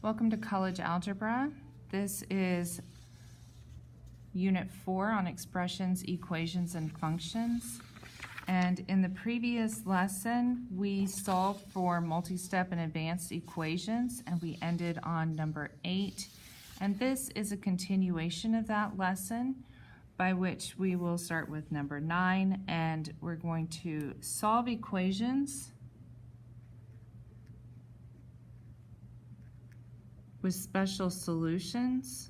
Welcome to College Algebra. This is Unit 4 on expressions, equations, and functions. And in the previous lesson, we solved for multi-step and advanced equations, and we ended on number 8. And this is a continuation of that lesson, by which we will start with number 9, and we're going to solve equations with special solutions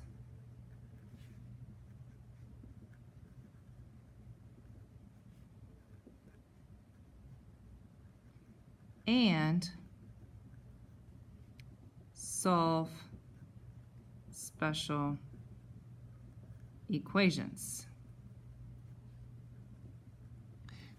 and solve special equations.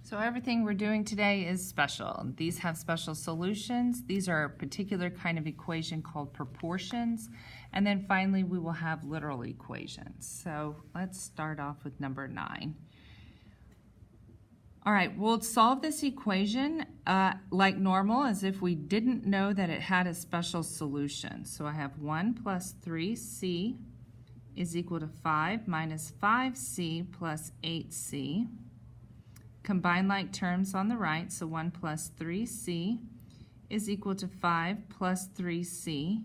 So everything we're doing today is special. These have special solutions. These are a particular kind of equation called proportions. And then finally, we will have literal equations. So let's start off with number 9. All right, we'll solve this equation like normal, as if we didn't know that it had a special solution. So I have 1 plus 3c is equal to 5 minus 5c plus 8c. Combine like terms on the right, so 1 plus 3c is equal to 5 plus 3c.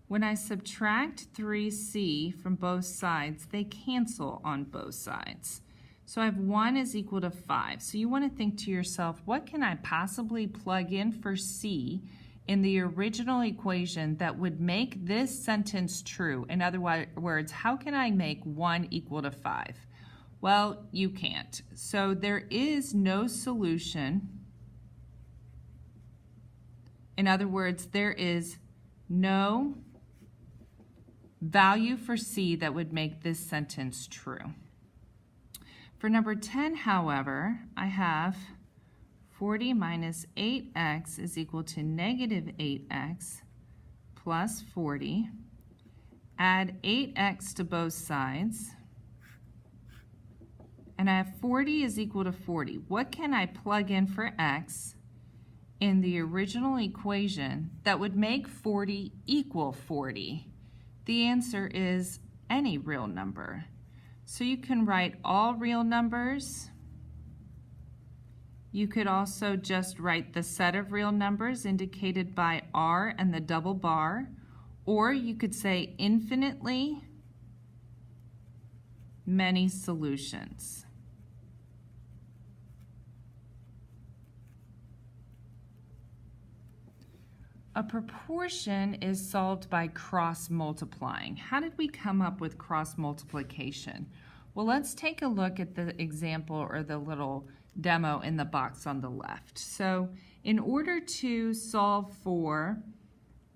When I subtract 3c from both sides, they cancel on both sides. So I have 1 is equal to 5. So you want to think to yourself, what can I possibly plug in for c in the original equation that would make this sentence true? In other words, how can I make 1 equal to 5? Well, you can't. So there is no solution. In other words, there is no value for c that would make this sentence true. For number 10, however, I have 40 minus 8x is equal to negative 8x plus 40. Add 8x to both sides. And I have 40 is equal to 40. What can I plug in for x in the original equation that would make 40 equal 40? The answer is any real number. So you can write all real numbers. You could also just write the set of real numbers indicated by r and the double bar, or you could say infinitely many solutions. A proportion is solved by cross multiplying. How did we come up with cross multiplication? Well, let's take a look at the example or the little demo in the box on the left. So in order to solve for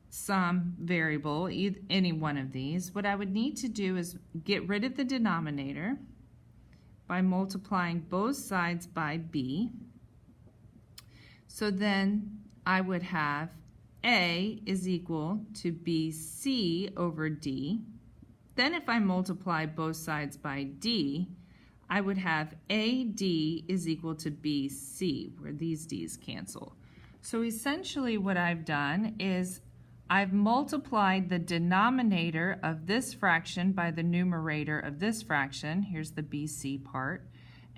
some variable, any one of these, what I would need to do is get rid of the denominator by multiplying both sides by b. So then I would have a is equal to bc over d. Then if I multiply both sides by d, I would have AD is equal to BC, where these D's cancel. So essentially what I've done is I've multiplied the denominator of this fraction by the numerator of this fraction. Here's the BC part.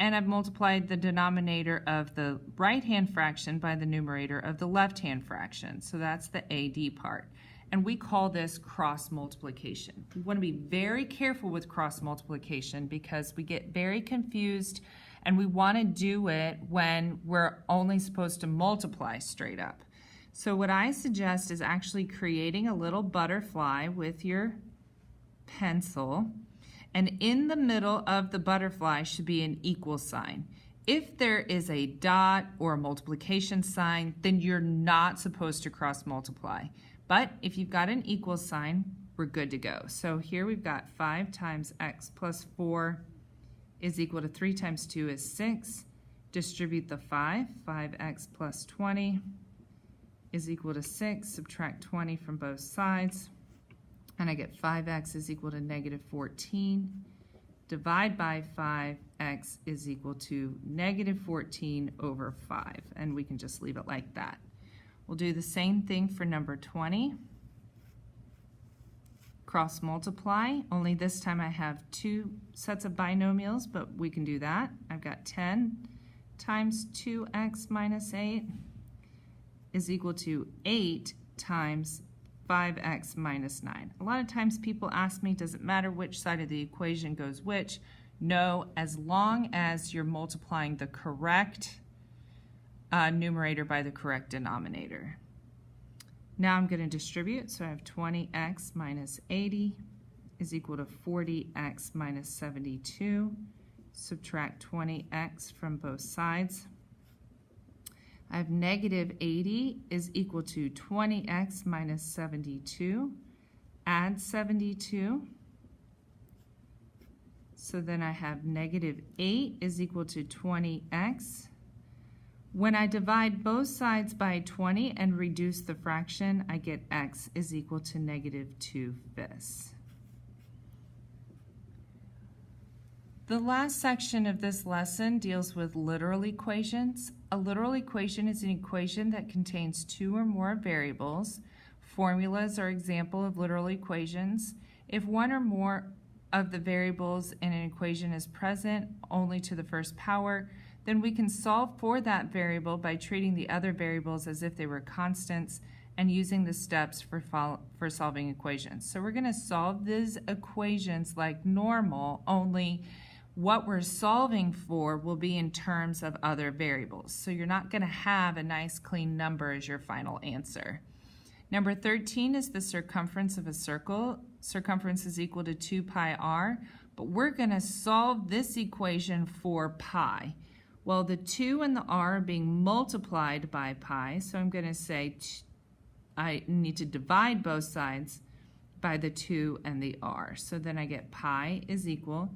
And I've multiplied the denominator of the right-hand fraction by the numerator of the left-hand fraction. So that's the AD part. And we call this cross multiplication. We want to be very careful with cross multiplication because we get very confused and we want to do it when we're only supposed to multiply straight up. So what I suggest is actually creating a little butterfly with your pencil. And in the middle of the butterfly should be an equal sign. If there is a dot or a multiplication sign, then you're not supposed to cross multiply. But if you've got an equal sign, we're good to go. So here we've got 5 times x plus 4 is equal to 3 times 2 is 6. Distribute the 5x plus 20 is equal to 6. Subtract 20 from both sides. And I get 5x is equal to negative 14. Divide by 5x is equal to negative 14 over 5. And we can just leave it like that. We'll do the same thing for number 20. cross multiply, only this time I have two sets of binomials, but we can do that. I've got 10 times 2x minus 8 is equal to 8 times 5x minus 9. A lot of times people ask me, does it matter which side of the equation goes which? No, as long as you're multiplying the correct numerator by the correct denominator. Now I'm going to distribute, so I have 20x minus 80 is equal to 40x minus 72. Subtract 20x from both sides. I have negative 80 is equal to 20x minus 72. Add 72. So then I have negative 8 is equal to 20x. When I divide both sides by 20 and reduce the fraction, I get x is equal to negative 2/5. The last section of this lesson deals with literal equations. A literal equation is an equation that contains two or more variables. Formulas are example of literal equations. If one or more of the variables in an equation is present only to the first power, then we can solve for that variable by treating the other variables as if they were constants and using the steps for solving equations. So we're going to solve these equations like normal, only what we're solving for will be in terms of other variables. So you're not going to have a nice clean number as your final answer. Number 13 is the circumference of a circle. Circumference is equal to 2 pi r, but we're going to solve this equation for pi. Well, the 2 and the r are being multiplied by pi, so I'm going to say I need to divide both sides by the 2 and the r. So then I get pi is equal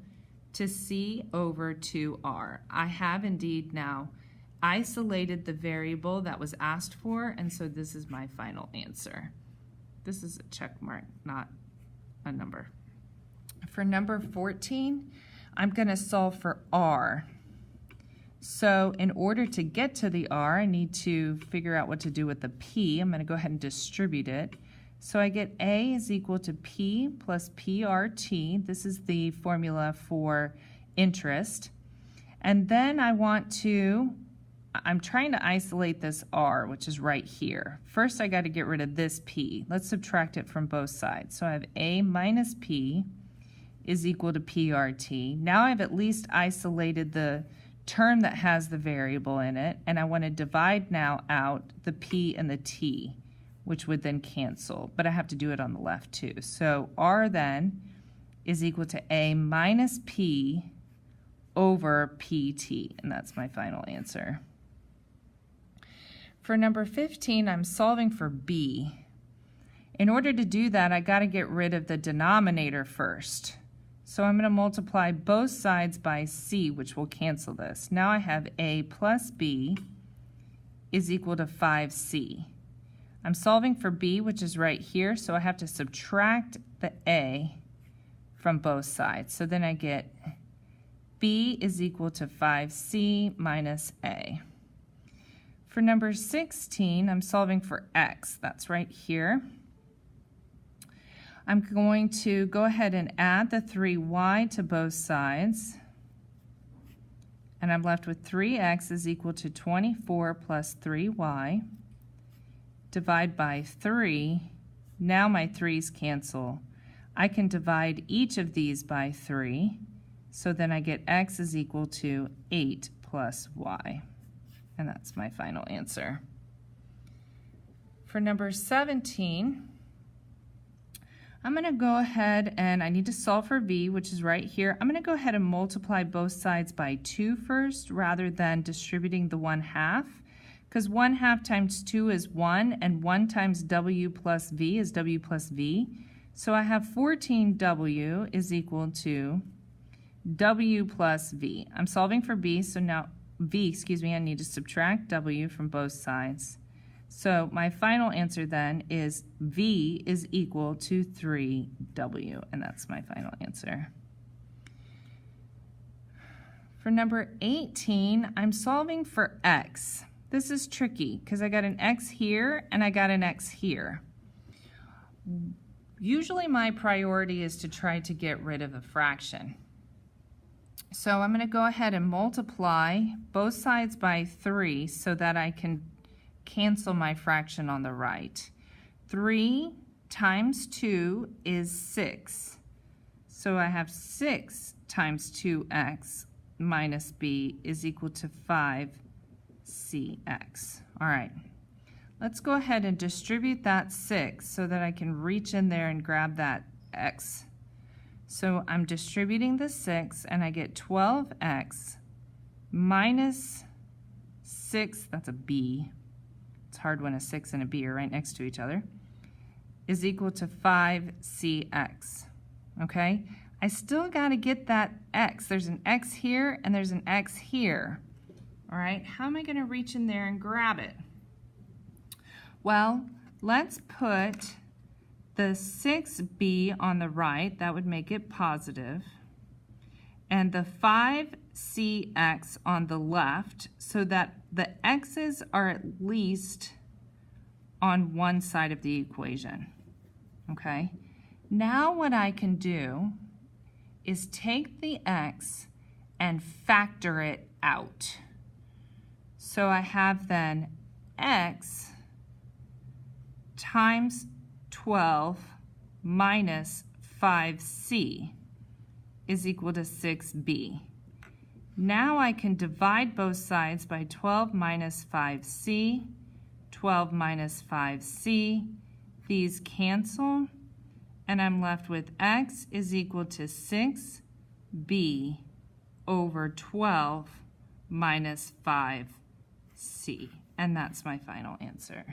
to c over 2r. I have indeed now isolated the variable that was asked for, and so this is my final answer. This is a check mark, not a number. For number 14, I'm going to solve for r. So in order to get to the r, I need to figure out what to do with the p. I'm going to go ahead and distribute it. So I get a is equal to p plus prt. This is the formula for interest. And then I'm trying to isolate this r, which is right here. First, I got to get rid of this p. Let's subtract it from both sides. So I have a minus p is equal to prt. Now I've at least isolated the term that has the variable in it, and I want to divide now out the p and the t, which would then cancel, but I have to do it on the left too. So r then is equal to a minus p over pt, and that's my final answer. For number 15, I'm solving for b. In order to do that, I got to get rid of the denominator first. So I'm going to multiply both sides by c, which will cancel this. Now I have a plus b is equal to 5c. I'm solving for b, which is right here, so I have to subtract the a from both sides. So then I get b is equal to 5c minus a. For number 16, I'm solving for x. That's right here. I'm going to go ahead and add the 3y to both sides. And I'm left with 3x is equal to 24 plus 3y. Divide by 3. Now my 3's cancel. I can divide each of these by 3. So then I get x is equal to 8 plus y. And that's my final answer. For number 17, I'm going to go ahead and I need to solve for b, which is right here. I'm going to go ahead and multiply both sides by 2 first rather than distributing the 1/2, because 1/2 times 2 is 1, and 1 times w plus v is w plus v. So I have 14w is equal to w plus v. I'm solving for b, so now I need to subtract w from both sides. So my final answer then is v is equal to 3w, and that's my final answer. For number 18, I'm solving for x. This is tricky because I got an x here and I got an x here. Usually my priority is to try to get rid of a fraction. So I'm going to go ahead and multiply both sides by 3 so that I can cancel my fraction on the right. 3 times 2 is 6. So I have 6 times 2x minus b is equal to 5cx. All right. Let's go ahead and distribute that 6 so that I can reach in there and grab that x. So I'm distributing the 6 and I get 12x minus 6, that's a b. It's hard when a 6 and a b are right next to each other, is equal to 5cx. Okay? I still got to get that x. There's an x here and there's an x here. All right? How am I going to reach in there and grab it? Well, let's put the 6b on the right. That would make it positive. And the 5cx on the left so that the x's are at least on one side of the equation. Okay? Now what I can do is take the x and factor it out. So I have then x times 12 minus 5c is equal to 6b. Now I can divide both sides by 12 minus 5c, 12 minus 5c. These cancel, and I'm left with x is equal to 6b over 12 minus 5c. And that's my final answer.